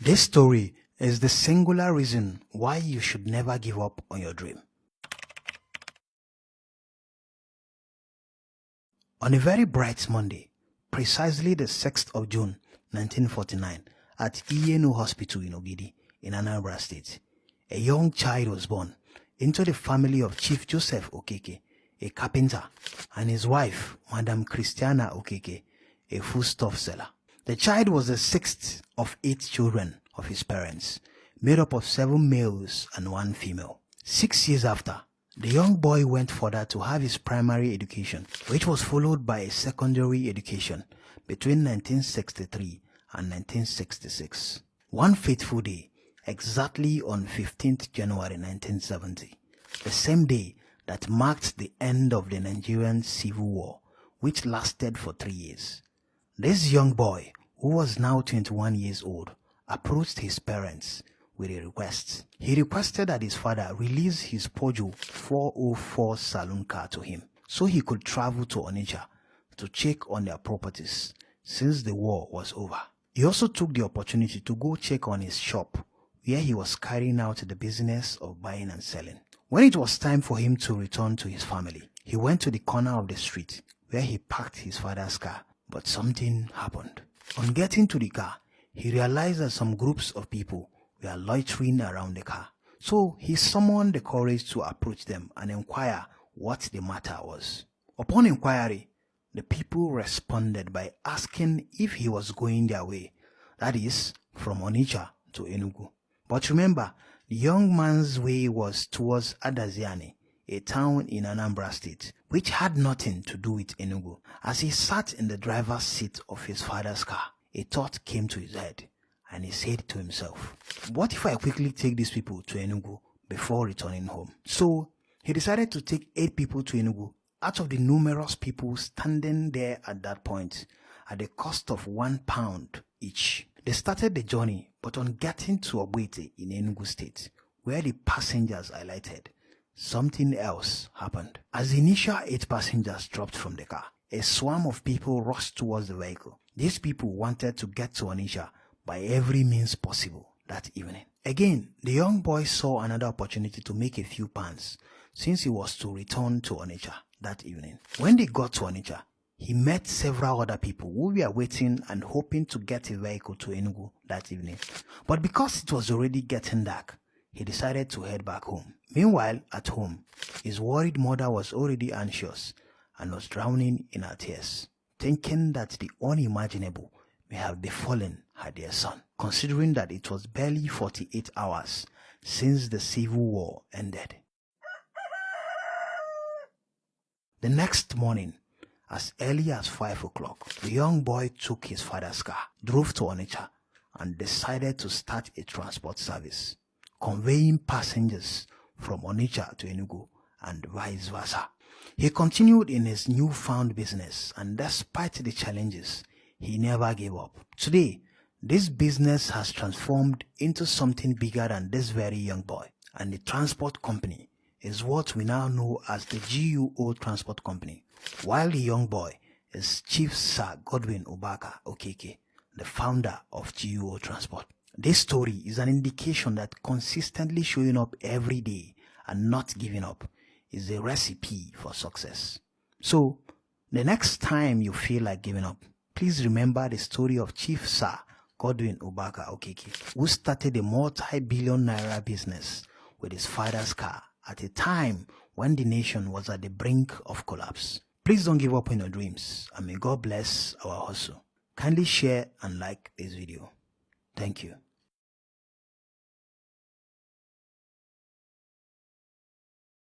This story is the singular reason why you should never give up on your dream. On a very bright Monday, precisely the 6th of June 1949, at Iyenu Hospital in Ogidi, in Anambra State, a young child was born into the family of Chief Joseph Okeke, a carpenter, and his wife, Madam Christiana Okeke, a foodstuff seller. The child was the 6th of 8 children of his parents, made up of 7 males and 1 female. 6 years after, the young boy went further to have his primary education, which was followed by a secondary education between 1963 and 1966. One fateful day, exactly on 15th January 1970, the same day that marked the end of the Nigerian Civil War, which lasted for 3 years. This young boy, who was now 21 years old, approached his parents with a request. He requested that his father release his Peugeot 404 saloon car to him so he could travel to Onitsha to check on their properties since the war was over. He also took the opportunity to go check on his shop where he was carrying out the business of buying and selling. When it was time for him to return to his family, he went to the corner of the street where he parked his father's car, but something happened. On getting to the car, he realized that some groups of people were loitering around the car. So he summoned the courage to approach them and inquire what the matter was. Upon inquiry, the people responded by asking if he was going their way, that is, from Onitsha to Enugu. But remember, the young man's way was towards Adaziani, a town in Anambra State, which had nothing to do with Enugu. As he sat in the driver's seat of his father's car, a thought came to his head, and he said to himself, what if I quickly take these people to Enugu before returning home? So he decided to take 8 people to Enugu out of the numerous people standing there at that point at the cost of £1 each. They started the journey, but on getting to Ogbete in Enugu State, where the passengers alighted, something else happened. As the initial 8 passengers dropped from the car, a swarm of people rushed towards the vehicle. These people wanted to get to Onitsha by every means possible that evening. Again, the young boy saw another opportunity to make a few pounds since he was to return to Onitsha that evening. When they got to Onitsha, he met several other people who were waiting and hoping to get a vehicle to Enugu that evening. But because it was already getting dark, he decided to head back home. Meanwhile, at home, his worried mother was already anxious and was drowning in her tears, thinking that the unimaginable may have befallen her dear son, considering that it was barely 48 hours since the Civil War ended. The next morning, as early as 5 o'clock, the young boy took his father's car, drove to Onitsha, and decided to start a transport service, conveying passengers from Onitsha to Enugu and vice versa. He continued in his newfound business, and despite the challenges, he never gave up. Today, this business has transformed into something bigger than this very young boy, and the transport company is what we now know as the GUO Transport Company, while the young boy is Chief Sir Godwin Obaka Okeke, the founder of GUO Transport. This story is an indication that consistently showing up every day and not giving up is a recipe for success. So, the next time you feel like giving up, please remember the story of Chief Sir Godwin Obaka Okeke, who started a multi-billion naira business with his father's car at a time when the nation was at the brink of collapse. Please don't give up on your dreams, and may God bless our hustle. Kindly share and like this video. Thank you.